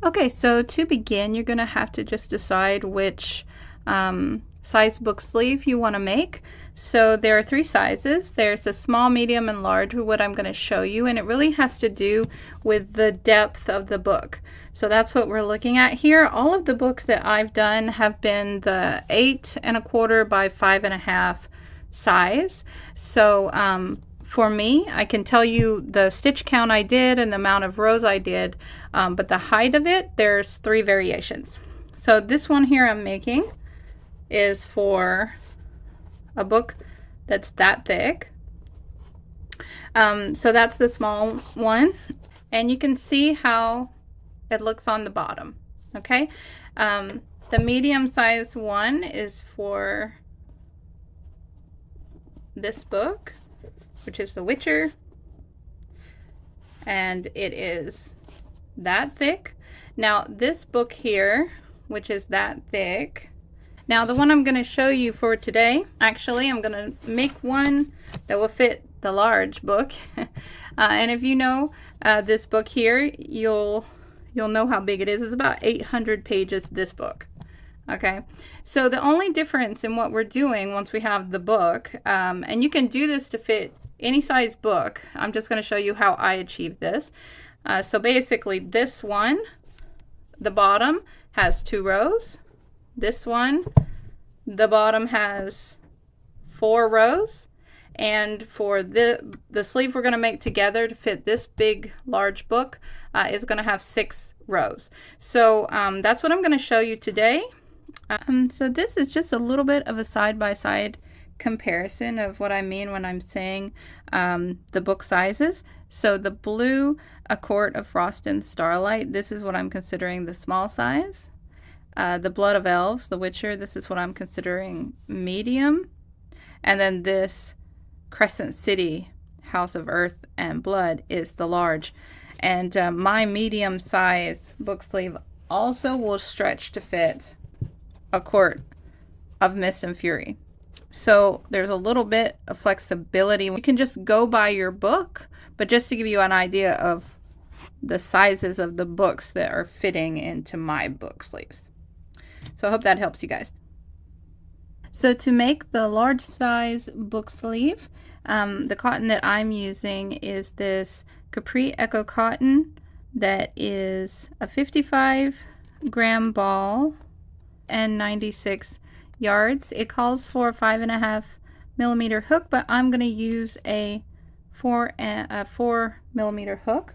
Okay, so to begin, you're going to have to just decide which size book sleeve you want to make. So there are three sizes. There's a small, medium, and large, what I'm going to show you, and it really has to do with the depth of the book. So that's what we're looking at here. All of the books that I've done have been the 8 1/4 by 5 1/2 size. So for me, I can tell you the stitch count I did and the amount of rows I did, but the height of it, there's 3 variations. So this one here I'm making is for a book that's that thick. So that's the small one, and you can see how it looks on the bottom. Okay, the medium size one is for this book, which is The Witcher, and it is that thick. Now this book here, which is that thick, now the one I'm going to show you for today, actually I'm going to make one that will fit the large book. And if you know this book here, you'll know how big it is. It's about 800 pages, this book. Okay, so the only difference in what we're doing once we have the book, and you can do this to fit any size book. I'm just going to show you how I achieved this. So basically this one, the bottom has 2 rows. This one, the bottom has 4 rows. And for the sleeve we're going to make together to fit this big, large book is going to have 6 rows. So that's what I'm going to show you today. So this is just a little bit of a side-by-side comparison of what I mean when I'm saying the book sizes. So the blue, A Court of Frost and Starlight, this is what I'm considering the small size. The Blood of Elves, The Witcher, this is what I'm considering medium. And then this Crescent City, House of Earth and Blood, is the large. And my medium size book sleeve also will stretch to fit A Court of Mist and Fury. So there's a little bit of flexibility. You can just go by your book, but just to give you an idea of the sizes of the books that are fitting into my book sleeves. So I hope that helps you guys. So to make the large size book sleeve, the cotton that I'm using is this Capri Eco cotton that is a 55-gram ball and 96 yards. It calls for a 5.5 millimeter hook, but I'm going to use a 4 millimeter hook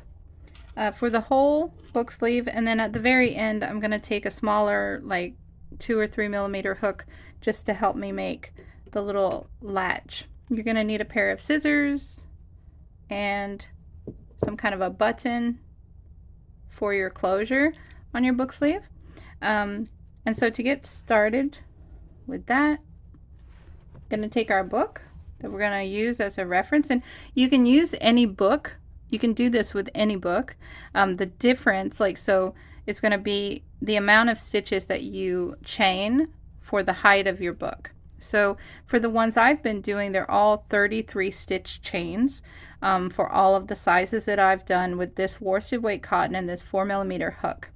for the whole book sleeve, and then at the very end I'm going to take a smaller, like 2 or 3 millimeter hook, just to help me make the little latch. You're going to need a pair of scissors and some kind of a button for your closure on your book sleeve. And so to get started with that, I'm going to take our book that we're going to use as a reference, and you can use any book. You can do this with any book. The difference, so it's going to be the amount of stitches that you chain for the height of your book. So for the ones I've been doing, they're all 33 stitch chains for all of the sizes that I've done with this worsted weight cotton and this 4 millimeter hook.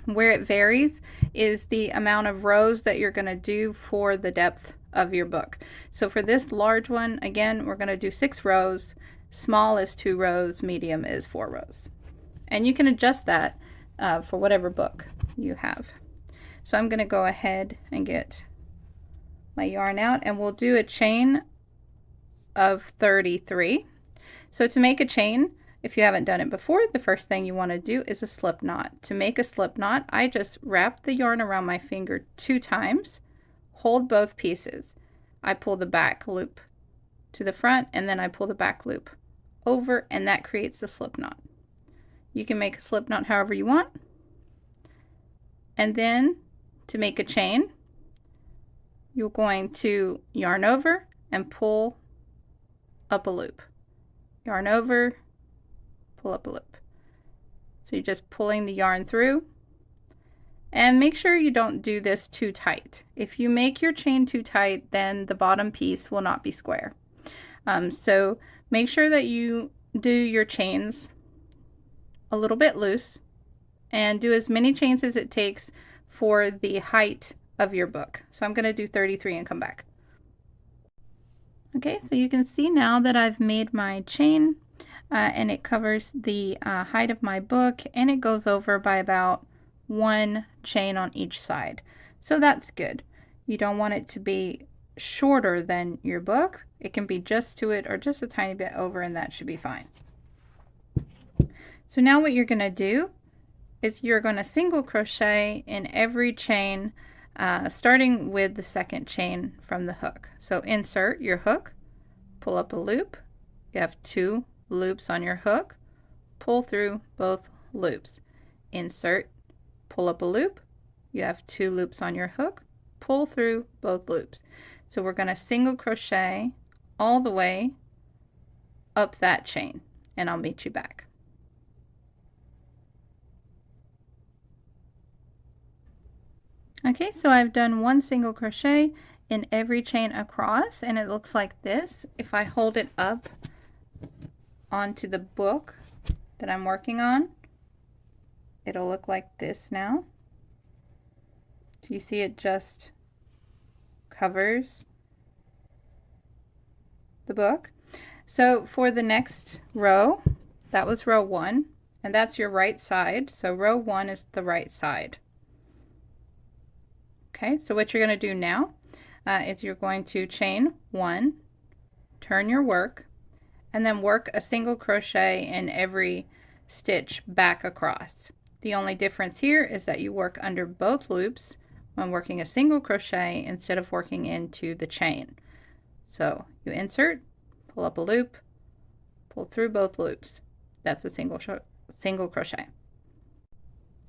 Where it varies is the amount of rows that you're going to do for the depth of your book. So for this large one, again, we're going to do 6 rows. Small is 2 rows, medium is 4 rows. And you can adjust that for whatever book you have. So I'm going to go ahead and get my yarn out, and we'll do a chain of 33. So to make a chain, if you haven't done it before, the first thing you want to do is a slip knot. To make a slip knot, I just wrap the yarn around my finger 2 times, hold both pieces. I pull the back loop to the front, and then I pull the back loop over, and that creates the slip knot. You can make a slip knot however you want. And then to make a chain, you're going to yarn over and pull up a loop. Yarn over, pull up a loop. So you're just pulling the yarn through. And make sure you don't do this too tight. If you make your chain too tight, then the bottom piece will not be square. So make sure that you do your chains a little bit loose and do as many chains as it takes for the height of your book. So I'm going to do 33 and come back. Okay, so you can see now that I've made my chain and it covers the height of my book, and it goes over by about 1 chain on each side. So that's good. You don't want it to be shorter than your book. It can be just to it or just a tiny bit over, and that should be fine. So now what you're going to do is you're going to single crochet in every chain starting with the second chain from the hook. So insert your hook, pull up a loop. You have 2 loops on your hook, pull through both loops. Insert, pull up a loop. You have 2 loops on your hook, pull through both loops. So we're going to single crochet all the way up that chain, and I'll meet you back. Okay, so I've done 1 single crochet in every chain across, and it looks like this. If I hold it up onto the book that I'm working on, it'll look like this now. So you see it just covers the book. So for the next row, that was row 1, and that's your right side. So row 1 is the right side. Okay, so what you're going to do now is you're going to chain 1, turn your work, and then work a single crochet in every stitch back across. The only difference here is that you work under both loops when working a single crochet instead of working into the chain. So you insert, pull up a loop, pull through both loops. That's a single crochet.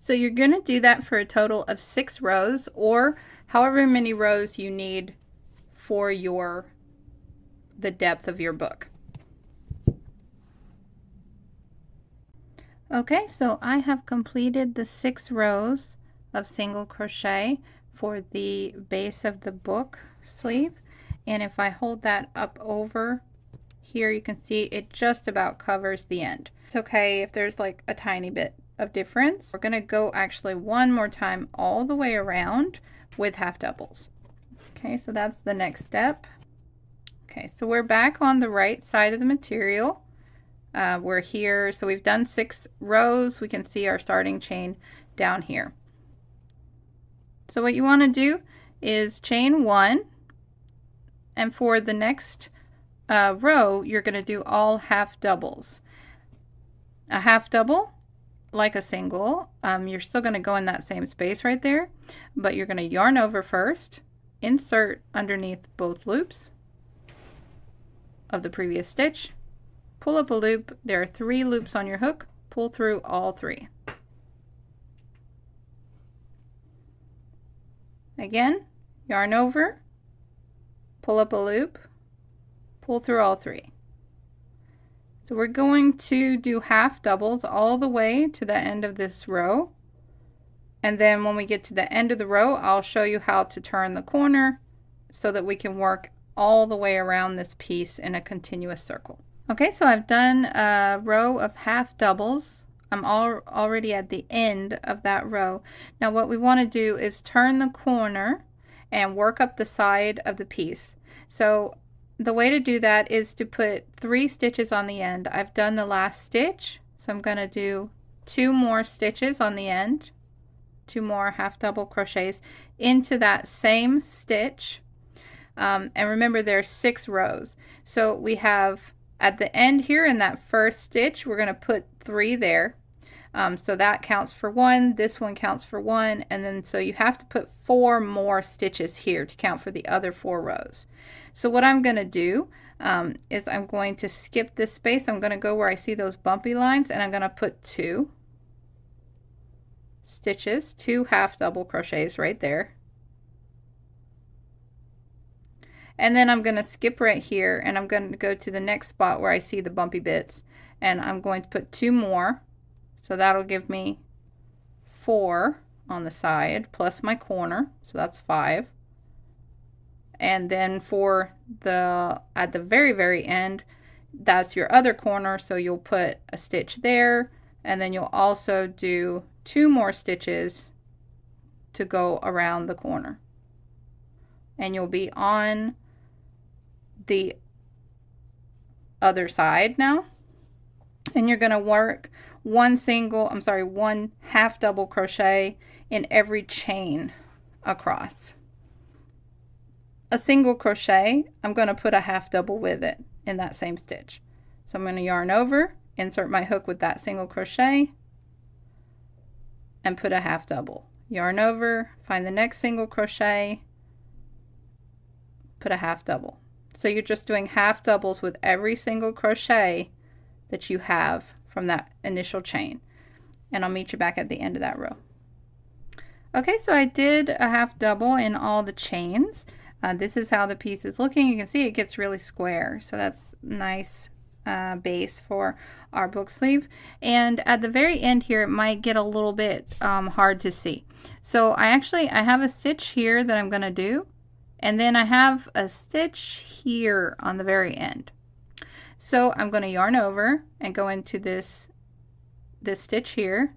So you're going to do that for a total of 6 rows, or however many rows you need for the depth of your book. Okay, so I have completed the 6 rows of single crochet for the base of the book sleeve, and if I hold that up over here, you can see it just about covers the end. It's okay if there's like a tiny bit of difference. We're going to go actually one more time all the way around with half doubles. Okay, so that's the next step. Okay, so we're back on the right side of the material. We're here, so we've done 6 rows. We can see our starting chain down here. So what you want to do is chain 1, and for the next row you're going to do all half doubles. A half double, like a single, you're still going to go in that same space right there, but you're going to yarn over first, insert underneath both loops of the previous stitch, pull up a loop. There are 3 loops on your hook, pull through all 3. Again, yarn over, pull up a loop, pull through all 3. So we're going to do half doubles all the way to the end of this row, and then when we get to the end of the row, I'll show you how to turn the corner so that we can work all the way around this piece in a continuous circle. Okay, so I've done a row of half doubles. I'm already at the end of that row. Now what we want to do is turn the corner and work up the side of the piece. So the way to do that is to put 3 stitches on the end. I've done the last stitch, so I'm going to do 2 more stitches on the end, 2 more half double crochets into that same stitch. And remember, there's 6 rows. So we have at the end here in that first stitch, we're going to put 3 there. So that counts for 1, this one counts for 1, and then so you have to put 4 more stitches here to count for the other 4 rows. So what I'm going to do is I'm going to skip this space. I'm going to go where I see those bumpy lines, and I'm going to put 2 stitches, 2 half double crochets right there. And then I'm going to skip right here, and I'm going to go to the next spot where I see the bumpy bits, and I'm going to put 2 more. So that'll give me 4 on the side plus my corner, so that's 5. And then for at the very end, that's your other corner, so you'll put a stitch there, and then you'll also do 2 more stitches to go around the corner, and you'll be on the other side now, and you're going to work one half double crochet in every chain across. A single crochet, I'm going to put a half double with it in that same stitch. So I'm going to yarn over, insert my hook with that single crochet, and put a half double. Yarn over, find the next single crochet, put a half double. So you're just doing half doubles with every single crochet that you have from that initial chain. And I'll meet you back at the end of that row. Okay, so I did a half double in all the chains. This is how the piece is looking. You can see it gets really square, so that's nice base for our book sleeve. And at the very end here, it might get a little bit hard to see. So I have a stitch here that I'm going to do, and then I have a stitch here on the very end. So I'm going to yarn over and go into this stitch here,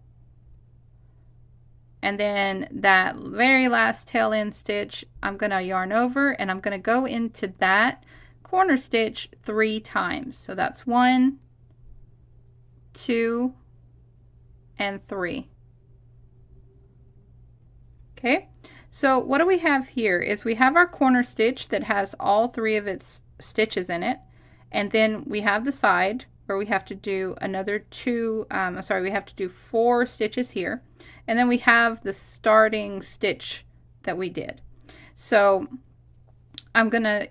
and then that very last tail end stitch, I'm going to yarn over and I'm going to go into that corner stitch 3 times. So that's 1, 2, and 3. Okay, so what do we have here is we have our corner stitch that has all 3 of its stitches in it, and then we have the side where we have to do another we have to do 4 stitches here, and then we have the starting stitch that we did. So I'm gonna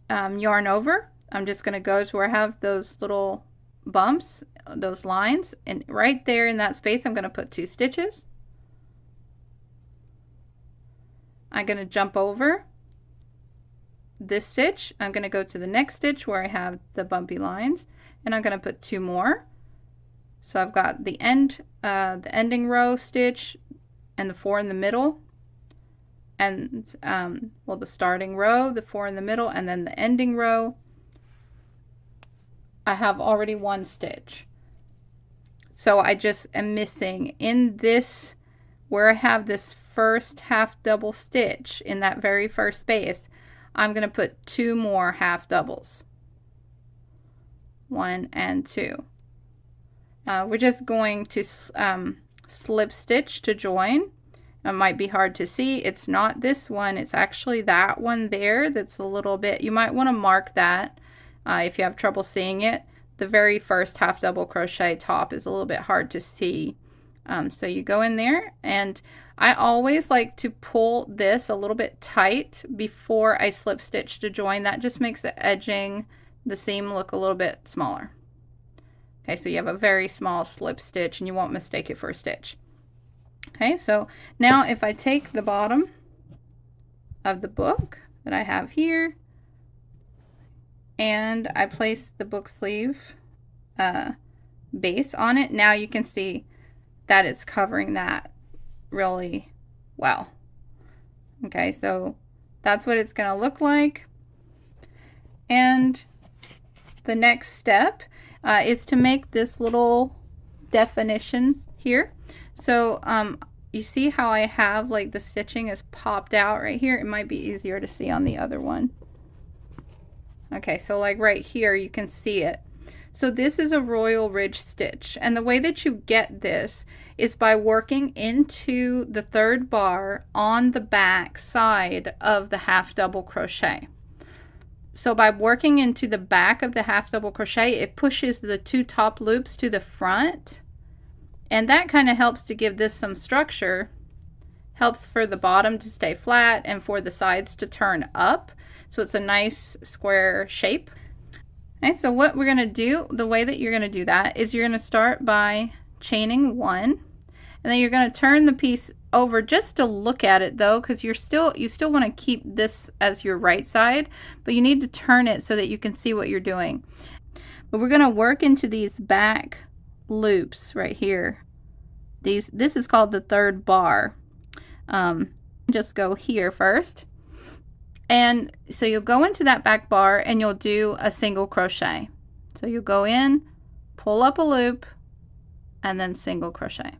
yarn over. I'm just gonna go to where I have those little bumps, those lines, and right there in that space I'm gonna put 2 stitches. I'm gonna jump over this stitch. I'm gonna go to the next stitch where I have the bumpy lines, and I'm gonna put 2 more. So I've got the ending row stitch and the 4 in the middle, and the starting row, the 4 in the middle, and then the ending row. I have already 1 stitch. So I just am missing in this, where I have this first half double stitch in that very first space, I'm going to put 2 more half doubles. 1 and 2. We're just going to slip stitch to join. It might be hard to see. It's not this one, it's actually that one there that's a little bit, you might want to mark that if you have trouble seeing it. The very first half double crochet top is a little bit hard to see. So you go in there, and I always like to pull this a little bit tight before I slip stitch to join. That just makes the edging, the seam look a little bit smaller. Okay, so you have a very small slip stitch and you won't mistake it for a stitch. Okay, so now if I take the bottom of the book that I have here and I place the book sleeve base on it, now you can see that it's covering that really well. Okay, so that's what it's going to look like. And the next step is to make this little definition here. So you see how I have like the stitching is popped out right here? It might be easier to see on the other one. Okay, so like right here you can see it. So this is a Royal Ridge stitch, and the way that you get this is by working into the 3rd bar on the back side of the half double crochet. So by working into the back of the half double crochet, it pushes the 2 top loops to the front, and that kind of helps to give this some structure, helps for the bottom to stay flat and for the sides to turn up, so it's a nice square shape. Okay, so what we're going to do, the way that you're going to do that is you're going to start by chaining 1, and then you're going to turn the piece over just to look at it though, because you still want to keep this as your right side, but you need to turn it so that you can see what you're doing. But we're going to work into these back loops right here. This is called the 3rd bar. Just go here first, and so you'll go into that back bar and you'll do a single crochet. So you'll go in, pull up a loop, and then single crochet.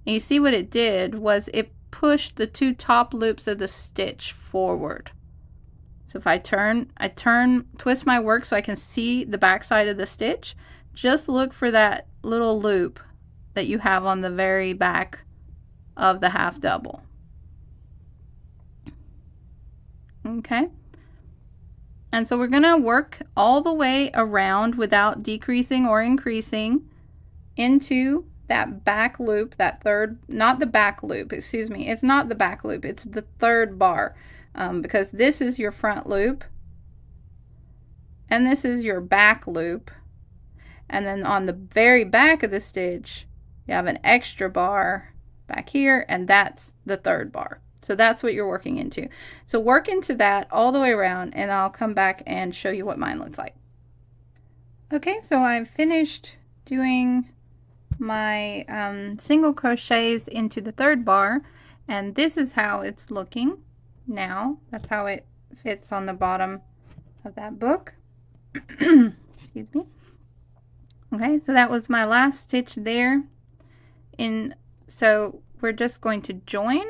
And you see what it did was it pushed the 2 top loops of the stitch forward. So if I twist my work so I can see the back side of the stitch, just look for that little loop that you have on the very back of the half double. Okay. And so we're going to work all the way around without decreasing or increasing into that back loop, that third, not the back loop, excuse me, it's not the back loop, it's the third bar, because this is your front loop and this is your back loop, and then on the very back of the stitch you have an extra bar back here, and that's the third bar. So that's what you're working into. So work into that all the way around, and I'll come back and show you what mine looks like. Okay, so I've finished doing my single crochets into the third bar, and this is how it's looking now. That's how it fits on the bottom of that book. Excuse me. Okay, so that was my last stitch there. So we're just going to join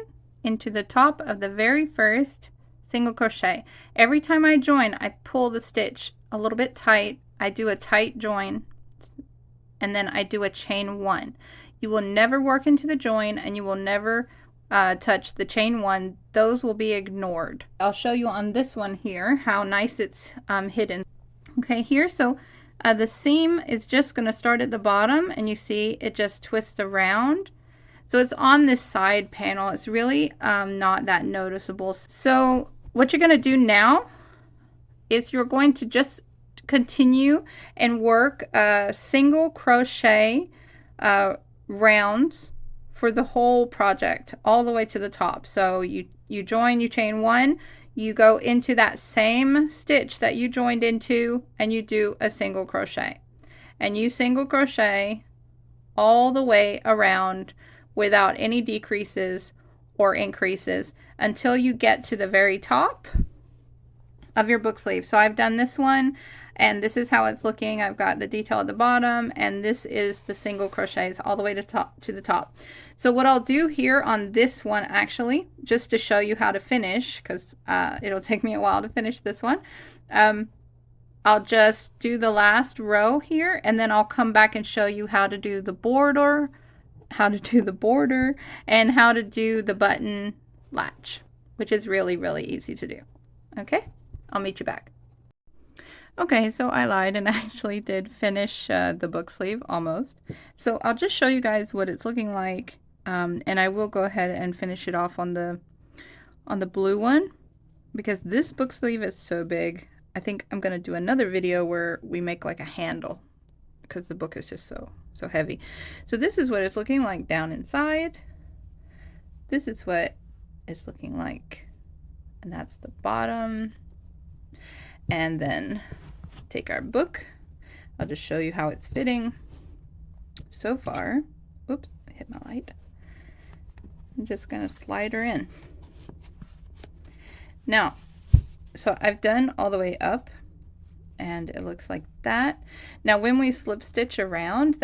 into the top of the very first single crochet. Every time I join, I pull the stitch a little bit tight. I do a tight join, and then I do a chain 1. You will never work into the join, and you will never touch the chain 1. Those will be ignored. I'll show you on this one here how nice it's hidden. Okay, here, so the seam is just going to start at the bottom, and you see it just twists around. So it's on this side panel. It's really not that noticeable. So what you're going to do now is you're going to just continue and work single crochet rounds for the whole project all the way to the top. So you join, you chain 1, you go into that same stitch that you joined into, and you do a single crochet. And you single crochet all the way around without any decreases or increases until you get to the very top of your book sleeve. So I've done this one, and this is how it's looking. I've got the detail at the bottom, and this is the single crochets all the way to the top. So what I'll do here on this one, actually, just to show you how to finish, because it'll take me a while to finish this one, I'll just do the last row here, and then I'll come back and show you how to do the border, and how to do the button latch, which is really, really easy to do. Okay, I'll meet you back. Okay, so I lied and I actually did finish the book sleeve almost. So I'll just show you guys what it's looking like, and I will go ahead and finish it off on the blue one, because this book sleeve is so big. I think I'm gonna do another video where we make like a handle, because the book is just so heavy. So this is what it's looking like down inside. This is what it's looking like, and that's the bottom. And then take our book. I'll just show you how it's fitting so far. Oops, I hit my light. I'm just gonna slide her in. Now, so I've done all the way up, and it looks like that. Now when we slip stitch around,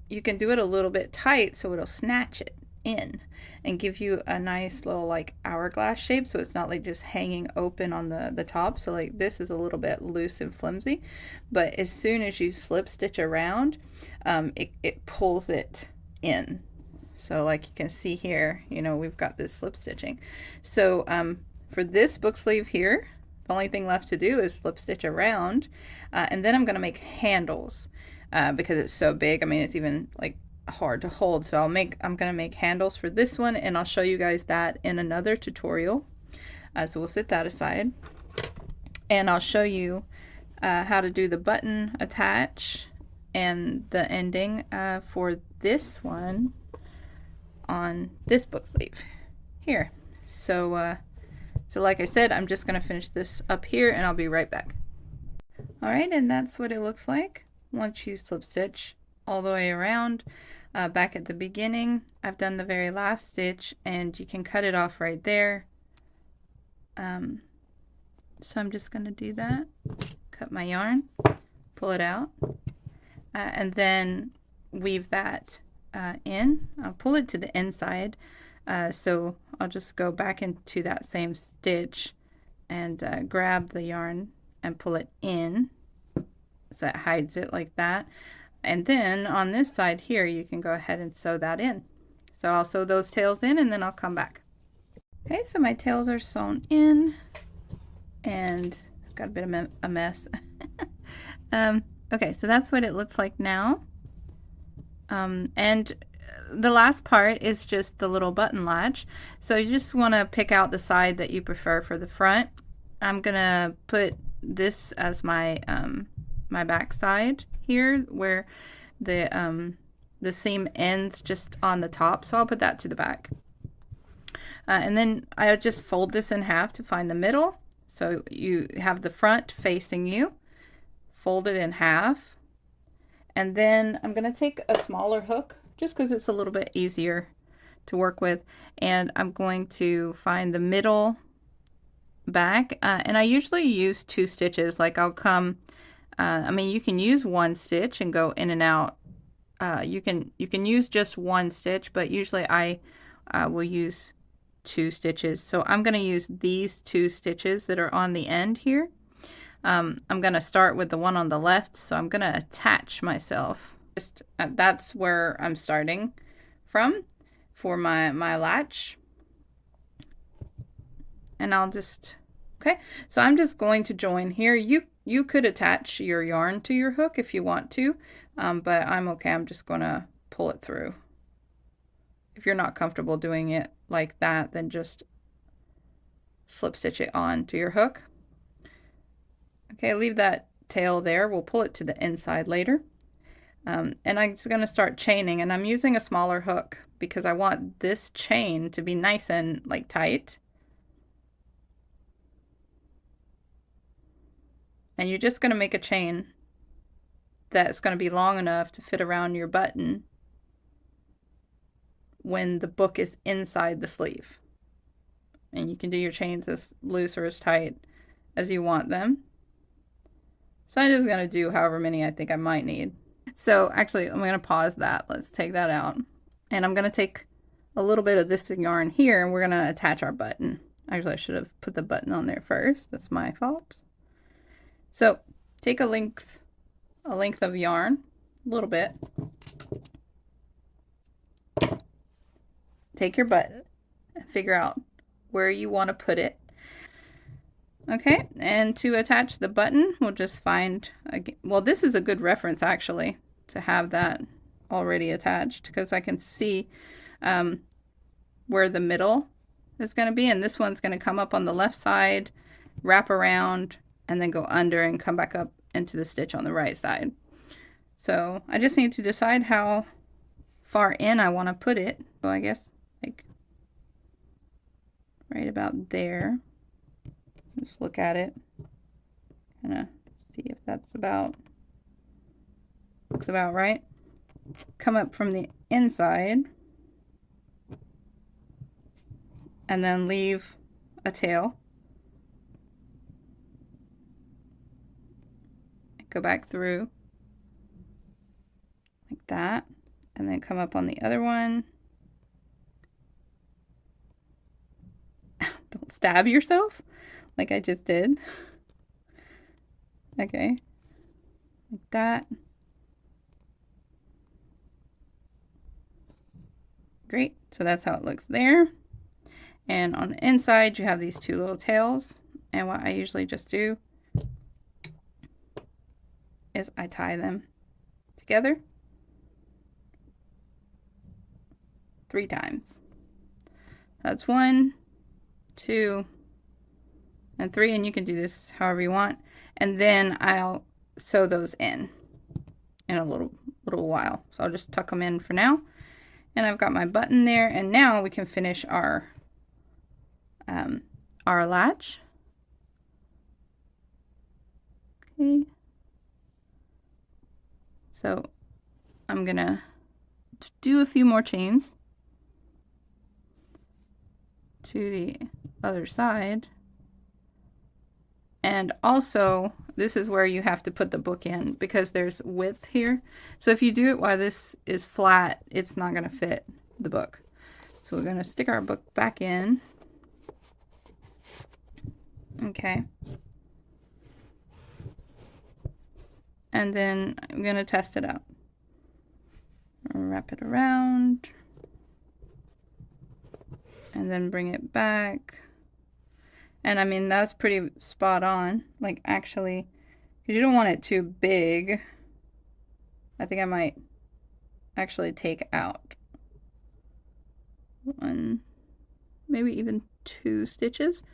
you can do it a little bit tight so it'll snatch it in and give you a nice little like hourglass shape, so it's not like just hanging open on the top. So like this is a little bit loose and flimsy, but as soon as you slip stitch around, it pulls it in. So like you can see here, you know, we've got this slip stitching. So for this book sleeve here, the only thing left to do is slip stitch around, and then I'm going to make handles because it's so big. I mean, it's even like hard to hold. So I'm going to make handles for this one, and I'll show you guys that in another tutorial. So we'll set that aside, and I'll show you how to do the button attach and the ending for this one on this book sleeve here. So like I said, I'm just going to finish this up here, and I'll be right back. Alright, and that's what it looks like once you slip stitch all the way around. Back at the beginning, I've done the very last stitch, and you can cut it off right there. So I'm just going to do that. Cut my yarn, pull it out, and then weave that in. I'll pull it to the inside. So I'll just go back into that same stitch and grab the yarn and pull it in so it hides it like that. And then on this side here, you can go ahead and sew that in. So I'll sew those tails in and then I'll come back. Okay, so my tails are sewn in and I've got a bit of a mess. Okay, so that's what it looks like now. And the last part is just the little button latch. So you just want to pick out the side that you prefer for the front. I'm gonna put this as my my back side here, where the seam ends just on the top. So I'll put that to the back. And then I just fold this in half to find the middle. So you have the front facing you, fold it in half. And then I'm going to take a smaller hook just because it's a little bit easier to work with. And I'm going to find the middle back. And I usually use 2 stitches. Like I'll come, I mean, you can use 1 stitch and go in and out. You can use just 1 stitch, but usually I will use 2 stitches. So I'm going to use these 2 stitches that are on the end here. I'm going to start with the one on the left, so I'm going to attach myself. Just that's where I'm starting from for my latch. And I'll just, okay, so I'm just going to join here. You could attach your yarn to your hook if you want to, but I'm okay. I'm just going to pull it through. If you're not comfortable doing it like that, then just slip stitch it on to your hook. Okay, leave that tail there. We'll pull it to the inside later. And I'm just going to start chaining, and I'm using a smaller hook because I want this chain to be nice and like tight. And you're just going to make a chain that's going to be long enough to fit around your button when the book is inside the sleeve. And you can do your chains as loose or as tight as you want them. So I'm just going to do however many I think I might need. So actually, I'm going to pause that. Let's take that out. And I'm going to take a little bit of this yarn here, and we're going to attach our button. Actually, I should have put the button on there first. That's my fault. So take a length of yarn, a little bit. Take your button and figure out where you want to put it. Okay, and to attach the button, we'll just find, well, this is a good reference actually to have that already attached, because I can see where the middle is going to be, and this one's going to come up on the left side, wrap around, and then go under and come back up into the stitch on the right side. So I just need to decide how far in I want to put it. So I guess like right about there. Just look at it, kind of see if that's about, looks about right. Come up from the inside and then leave a tail. Go back through like that, and then come up on the other one. Don't stab yourself like I just did. Okay, like that. Great, so that's how it looks there. And on the inside, you have these 2 little tails. And what I usually just do is I tie them together 3 times. That's 1, 2, and 3, and you can do this however you want. And then I'll sew those in a little while. So I'll just tuck them in for now. And I've got my button there, and now we can finish our latch. Okay. So I'm gonna do a few more chains to the other side. And also, this is where you have to put the book in because there's width here. So if you do it while this is flat, it's not going to fit the book. So we're going to stick our book back in. Okay. And then I'm going to test it out. Wrap it around. And then bring it back. And I mean, that's pretty spot on. Like, actually, because you don't want it too big. I think I might actually take out 1, maybe even 2 stitches.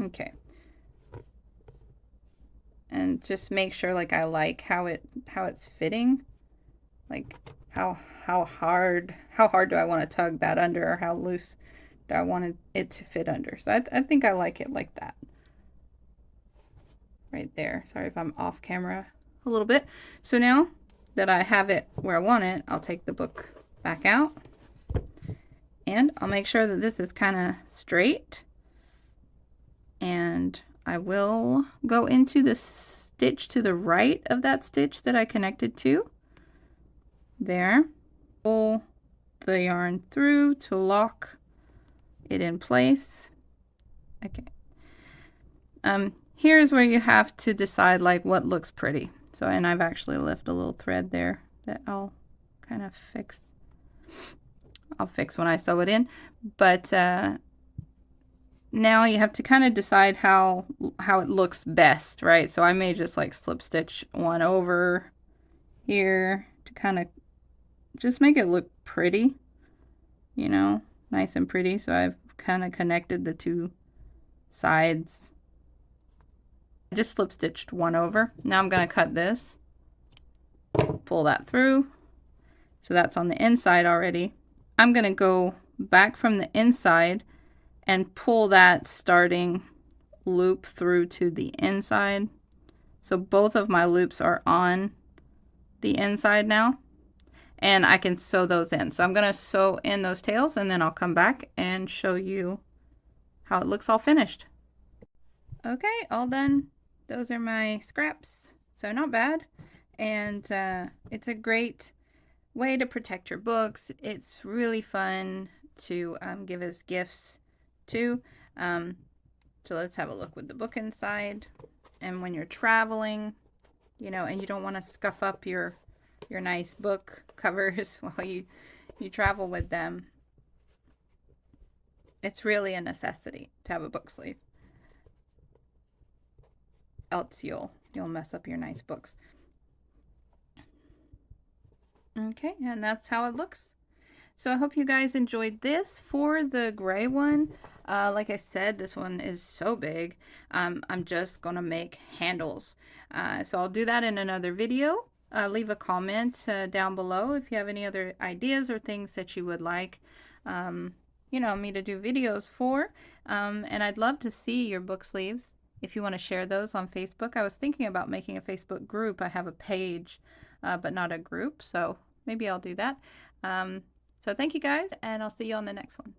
Okay. And just make sure, like, I like how it's fitting. Like, how hard do I want to tug that under, or how loose do I want it to fit under. So I think I like it like that. Right there. Sorry if I'm off camera a little bit. So now that I have it where I want it, I'll take the book back out. And I'll make sure that this is kind of straight. And I will go into the stitch to the right of that stitch that I connected to. There. Pull the yarn through to lock it in place. Okay. Here's where you have to decide like what looks pretty. So, and I've actually left a little thread there that I'll kind of fix. I'll fix when I sew it in. But now you have to kind of decide how it looks best, right? So I may just like slip stitch one over here to kind of just make it look pretty, you know, nice and pretty. So I've kind of connected the 2 sides. I just slip stitched one over. Now I'm going to cut this, pull that through. So that's on the inside already. I'm going to go back from the inside and pull that starting loop through to the inside. So both of my loops are on the inside now, and I can sew those in. So I'm going to sew in those tails, and then I'll come back and show you how it looks all finished. Okay, all done. Those are my scraps. So not bad. And it's a great way to protect your books. It's really fun to give as gifts too. So let's have a look with the book inside. And when you're traveling, you know, and you don't want to scuff up your nice book covers while you travel with them, it's really a necessity to have a book sleeve. Else you'll mess up your nice books. Okay, and that's how it looks. So I hope you guys enjoyed this. For the gray one, like I said, this one is so big. I'm just gonna make handles. So I'll do that in another video. Leave a comment down below if you have any other ideas or things that you would like you know, me to do videos for. And I'd love to see your book sleeves if you want to share those on Facebook. I was thinking about making a Facebook group. I have a page, but not a group, so maybe I'll do that. So thank you guys, and I'll see you on the next one.